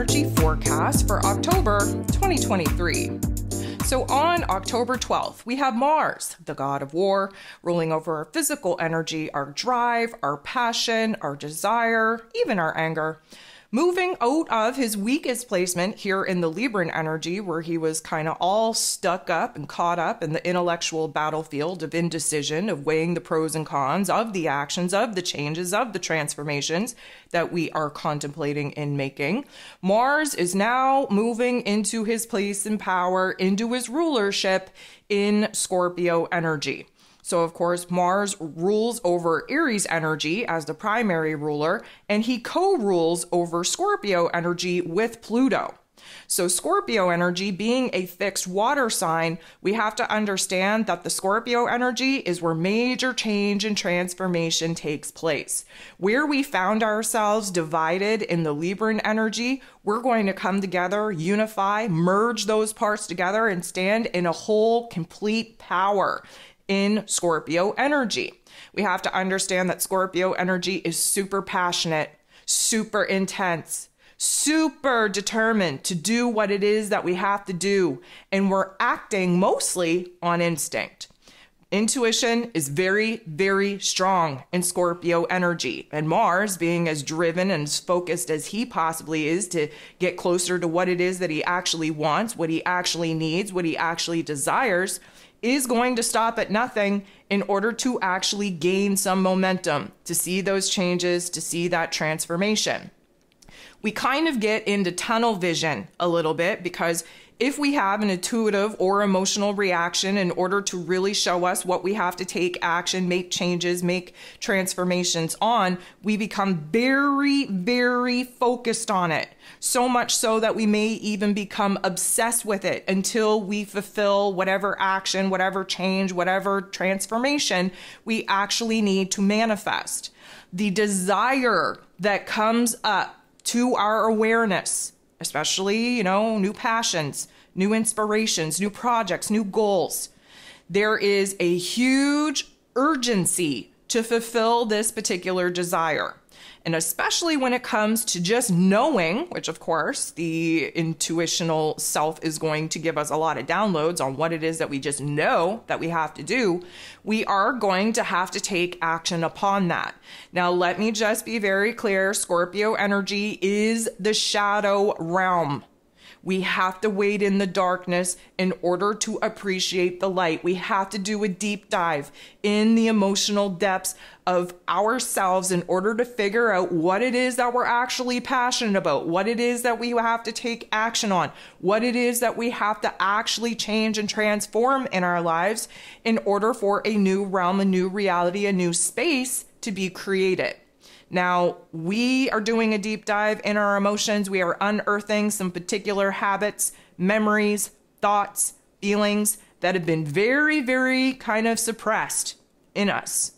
energy forecast for October 2023. So on October 12th, we have Mars, the god of war, ruling over our physical energy, our drive, our passion, our desire, even our anger, moving out of his weakest placement here in the Libran energy, where he was kind of all stuck up and caught up in the intellectual battlefield of indecision, of weighing the pros and cons of the actions, of the changes, of the transformations that we are contemplating in making. Mars is now moving into his place in power, into his rulership in Scorpio energy. So, of course, Mars rules over Aries energy as the primary ruler, and he co-rules over Scorpio energy with Pluto. So Scorpio energy being a fixed water sign, we have to understand that the Scorpio energy is where major change and transformation takes place. Where we found ourselves divided in the Libran energy, we're going to come together, unify, merge those parts together, and stand in a whole, complete power in Scorpio energy. We have to understand that Scorpio energy is super passionate, super intense, super determined to do what it is that we have to do, and we're acting mostly on instinct. Intuition is very, very strong in Scorpio energy, and Mars, being as driven and as focused as he possibly is to get closer to what it is that he actually wants, what he actually needs, what he actually desires, is going to stop at nothing in order to actually gain some momentum, to see those changes, to see that transformation. We kind of get into tunnel vision a little bit, because if we have an intuitive or emotional reaction in order to really show us what we have to take action, make changes, make transformations on, we become very, very focused on it. So much so that we may even become obsessed with it until we fulfill whatever action, whatever change, whatever transformation we actually need to manifest. The desire that comes up to our awareness, especially, new passions, new inspirations, new projects, new goals. There is a huge urgency to fulfill this particular desire. And especially when it comes to just knowing, which of course the intuitional self is going to give us a lot of downloads on what it is that we just know that we have to do, we are going to have to take action upon that. Now, let me just be very clear. Scorpio energy is the shadow realm. We have to wait in the darkness in order to appreciate the light. We have to do a deep dive in the emotional depths of ourselves in order to figure out what it is that we're actually passionate about, what it is that we have to take action on, what it is that we have to actually change and transform in our lives in order for a new realm, a new reality, a new space to be created. Now, we are doing a deep dive in our emotions. We are unearthing some particular habits, memories, thoughts, feelings that have been very, very kind of suppressed in us.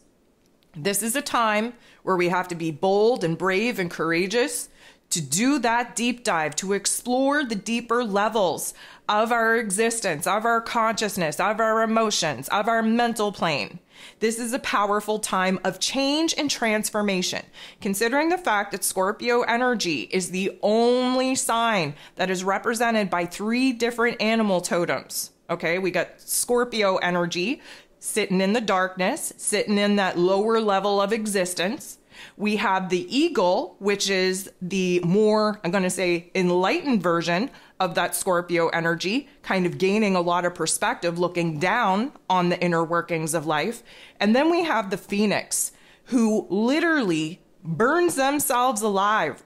This is a time where we have to be bold and brave and courageous to do that deep dive, to explore the deeper levels of our existence, of our consciousness, of our emotions, of our mental plane. This is a powerful time of change and transformation, considering the fact that Scorpio energy is the only sign that is represented by 3 different animal totems. Okay, we got Scorpio energy sitting in the darkness, sitting in that lower level of existence. We have the eagle, which is the more, I'm going to say, enlightened version of that Scorpio energy, kind of gaining a lot of perspective, looking down on the inner workings of life. And then we have the phoenix, who literally burns themselves alive,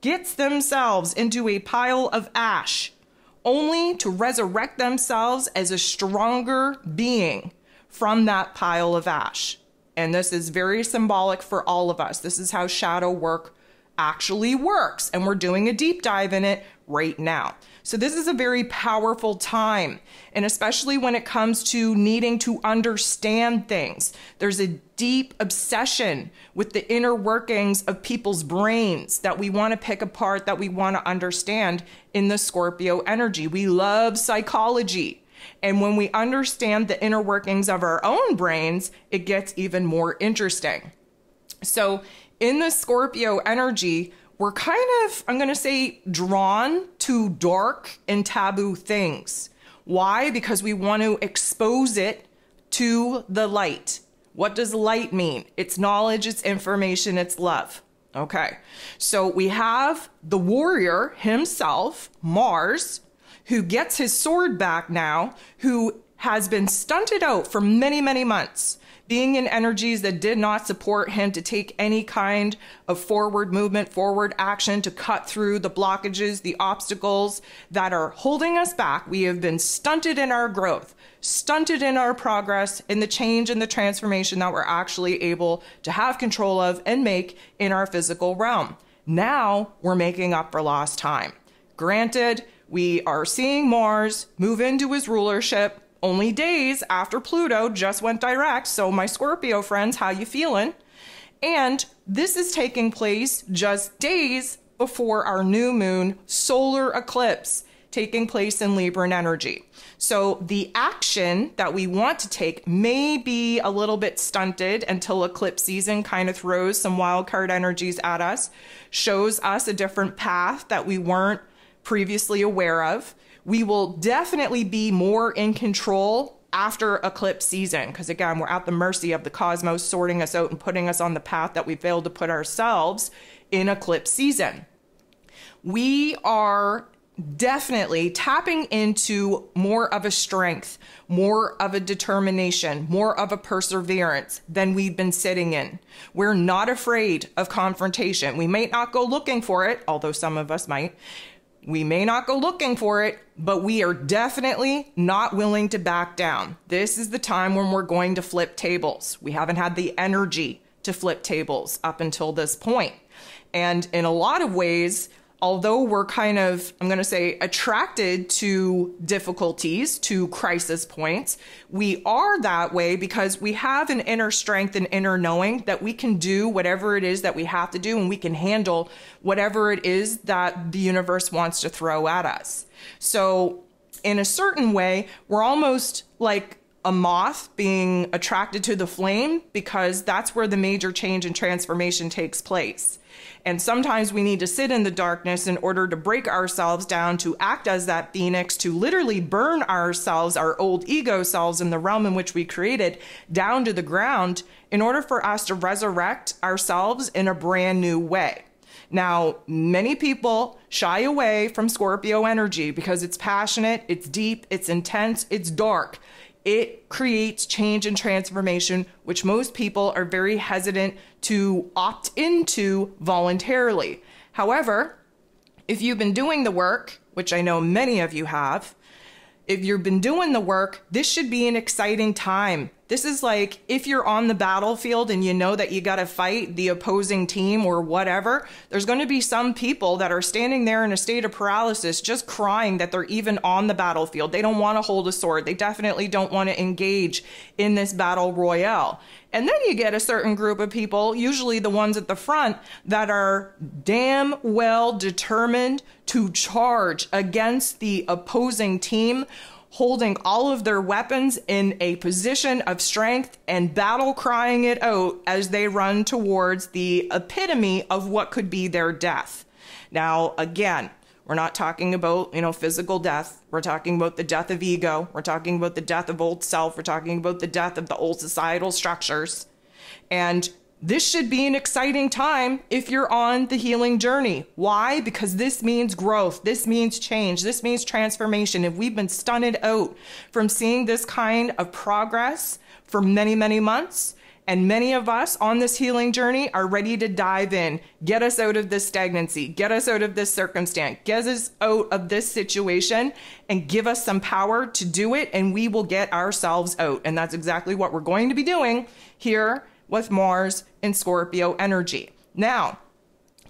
gets themselves into a pile of ash, only to resurrect themselves as a stronger being from that pile of ash. And this is very symbolic for all of us. This is how shadow work actually works. And we're doing a deep dive in it right now. So this is a very powerful time. And especially when it comes to needing to understand things, there's a deep obsession with the inner workings of people's brains that we want to pick apart, that we want to understand in the Scorpio energy. We love psychology. And when we understand the inner workings of our own brains, it gets even more interesting. So in the Scorpio energy, we're kind of, I'm going to say, drawn to dark and taboo things. Why? Because we want to expose it to the light. What does light mean? It's knowledge, it's information, it's love. Okay, so we have the warrior himself, Mars, who gets his sword back now, who has been stunted out for many, many months, being in energies that did not support him to take any kind of forward movement, forward action to cut through the blockages, the obstacles that are holding us back. We have been stunted in our growth, stunted in our progress, in the change and the transformation that we're actually able to have control of and make in our physical realm. Now we're making up for lost time. Granted, we are seeing Mars move into his rulership only days after Pluto just went direct. So my Scorpio friends, how you feeling? And this is taking place just days before our new moon solar eclipse taking place in Libran energy. So the action that we want to take may be a little bit stunted until eclipse season kind of throws some wild card energies at us, shows us a different path that we weren't previously aware of. We will definitely be more in control after eclipse season, because again, we're at the mercy of the cosmos sorting us out and putting us on the path that we failed to put ourselves in eclipse season. We are definitely tapping into more of a strength, more of a determination, more of a perseverance than we've been sitting in. We're not afraid of confrontation. We may not go looking for it, although some of us might. We may not go looking for it, but we are definitely not willing to back down. This is the time when we're going to flip tables. We haven't had the energy to flip tables up until this point. And in a lot of ways, although we're kind of, I'm going to say, attracted to difficulties, to crisis points, we are that way because we have an inner strength and inner knowing that we can do whatever it is that we have to do, and we can handle whatever it is that the universe wants to throw at us. So in a certain way, we're almost like a moth being attracted to the flame, because that's where the major change and transformation takes place. And sometimes we need to sit in the darkness in order to break ourselves down, to act as that phoenix, to literally burn ourselves, our old ego selves in the realm in which we created, down to the ground in order for us to resurrect ourselves in a brand new way. Now, many people shy away from Scorpio energy because it's passionate, it's deep, it's intense, it's dark. It creates change and transformation, which most people are very hesitant to opt into voluntarily. However, if you've been doing the work, which I know many of you have, if you've been doing the work, this should be an exciting time. This is like if you're on the battlefield and you know that you got to fight the opposing team or whatever, there's going to be some people that are standing there in a state of paralysis, just crying that they're even on the battlefield. They don't want to hold a sword. They definitely don't want to engage in this battle royale. And then you get a certain group of people, usually the ones at the front, that are damn well determined to charge against the opposing team, holding all of their weapons in a position of strength and battle crying it out as they run towards the epitome of what could be their death. Now, again, we're not talking about, physical death. We're talking about the death of ego. We're talking about the death of old self. We're talking about the death of the old societal structures. And this should be an exciting time if you're on the healing journey. Why? Because this means growth. This means change. This means transformation. If we've been stunted out from seeing this kind of progress for many, many months, and many of us on this healing journey are ready to dive in, get us out of this stagnancy, get us out of this circumstance, get us out of this situation, and give us some power to do it, and we will get ourselves out. And that's exactly what we're going to be doing here with Mars and Scorpio energy. Now,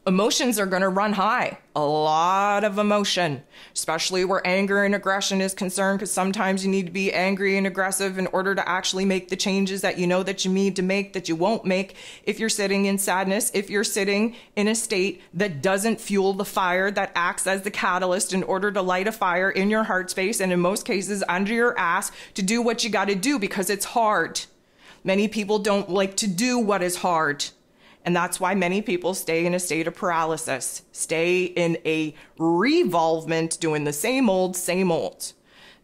emotions are going to run high. A lot of emotion, especially where anger and aggression is concerned, because sometimes you need to be angry and aggressive in order to actually make the changes that you know that you need to make, that you won't make if you're sitting in sadness, if you're sitting in a state that doesn't fuel the fire, that acts as the catalyst in order to light a fire in your heart space, and in most cases under your ass, to do what you got to do because it's hard. Many people don't like to do what is hard. And that's why many people stay in a state of paralysis, stay in a revolvement, doing the same old, same old.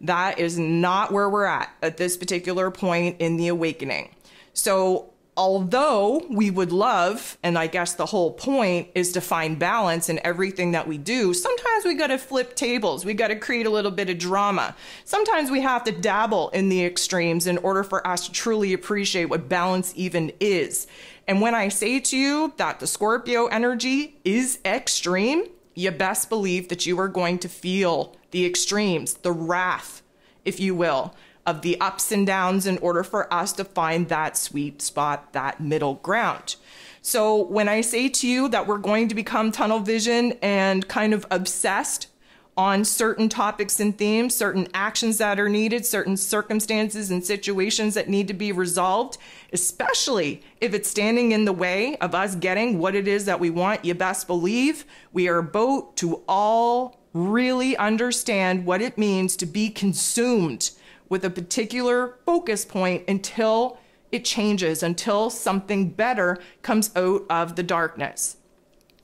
That is not where we're at this particular point in the awakening. So although we would love, and I guess the whole point is to find balance in everything that we do, sometimes we got to flip tables. We got to create a little bit of drama. Sometimes we have to dabble in the extremes in order for us to truly appreciate what balance even is. And when I say to you that the Scorpio energy is extreme, you best believe that you are going to feel the extremes, the wrath, if you will, of the ups and downs in order for us to find that sweet spot, that middle ground. So when I say to you that we're going to become tunnel vision and kind of obsessed on certain topics and themes, certain actions that are needed, certain circumstances and situations that need to be resolved, especially if it's standing in the way of us getting what it is that we want, you best believe we are about to all really understand what it means to be consumed with a particular focus point until it changes, until something better comes out of the darkness.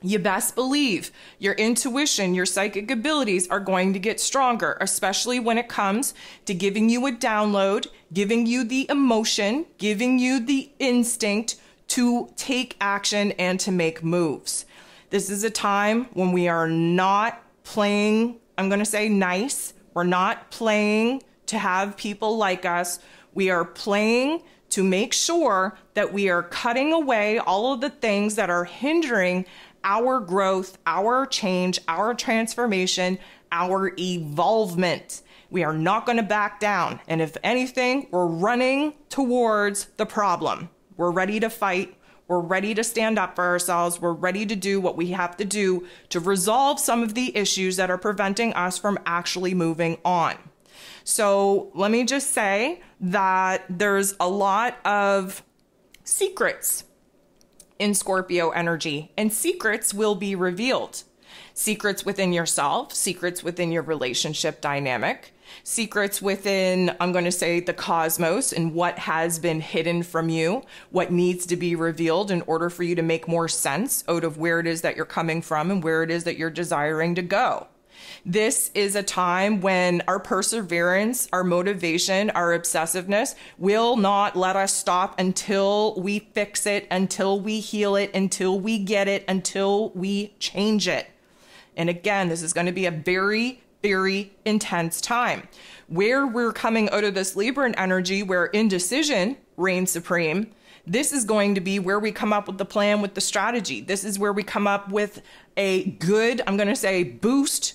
You best believe your intuition, your psychic abilities are going to get stronger, especially when it comes to giving you a download, giving you the emotion, giving you the instinct to take action and to make moves. This is a time when we are not playing, I'm going to say nice. We're not playing to have people like us. We are playing to make sure that we are cutting away all of the things that are hindering our growth, our change, our transformation, our evolvement. We are not going to back down. And if anything, we're running towards the problem. We're ready to fight. We're ready to stand up for ourselves. We're ready to do what we have to do to resolve some of the issues that are preventing us from actually moving on. So let me just say that there's a lot of secrets in Scorpio energy, and secrets will be revealed. Secrets within yourself, secrets within your relationship dynamic, secrets within, I'm going to say, the cosmos and what has been hidden from you, what needs to be revealed in order for you to make more sense out of where it is that you're coming from and where it is that you're desiring to go. This is a time when our perseverance, our motivation, our obsessiveness will not let us stop until we fix it, until we heal it, until we get it, until we change it. And again, this is going to be a very, very intense time where we're coming out of this Libran energy where indecision reigns supreme. This is going to be where we come up with the plan, with the strategy. This is where we come up with a good, I'm going to say, boost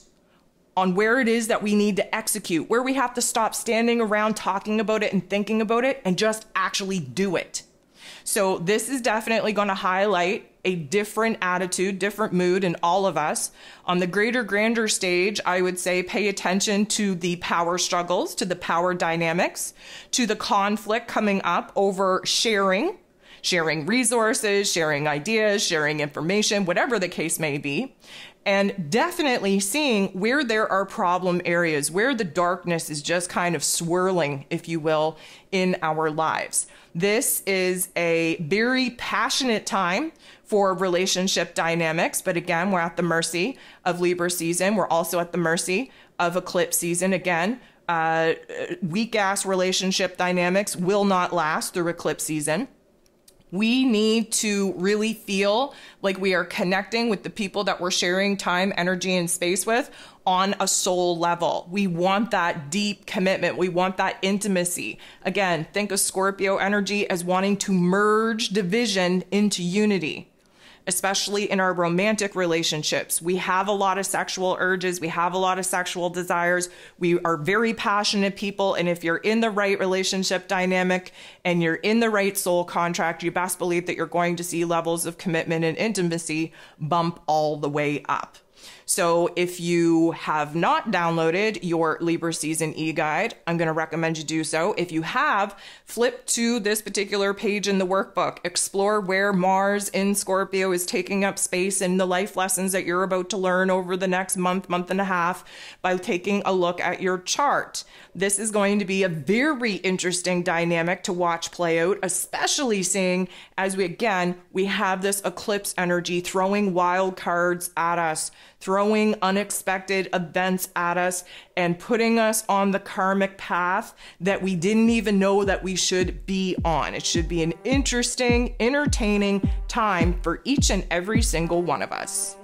on where it is that we need to execute, where we have to stop standing around talking about it and thinking about it and just actually do it. So this is definitely going to highlight a different attitude, different mood in all of us. On the greater, grander stage, I would say pay attention to the power struggles, to the power dynamics, to the conflict coming up over sharing resources, sharing ideas, sharing information, whatever the case may be. And definitely seeing where there are problem areas, where the darkness is just kind of swirling, if you will, in our lives. This is a very passionate time for relationship dynamics. But again, we're at the mercy of Libra season. We're also at the mercy of eclipse season. Again, weak-ass relationship dynamics will not last through eclipse season. We need to really feel like we are connecting with the people that we're sharing time, energy, and space with on a soul level. We want that deep commitment. We want that intimacy. Again, think of Scorpio energy as wanting to merge division into unity, especially in our romantic relationships. We have a lot of sexual urges. We have a lot of sexual desires. We are very passionate people. And if you're in the right relationship dynamic and you're in the right soul contract, you best believe that you're going to see levels of commitment and intimacy bump all the way up. So if you have not downloaded your Libra season e-guide, I'm going to recommend you do so. If you have, flip to this particular page in the workbook. Explore where Mars in Scorpio is taking up space in the life lessons that you're about to learn over the next month, month and a half by taking a look at your chart. This is going to be a very interesting dynamic to watch play out, especially seeing as we have this eclipse energy throwing wild cards at us, throwing unexpected events at us, and putting us on the karmic path that we didn't even know that we should be on. It should be an interesting, entertaining time for each and every single one of us.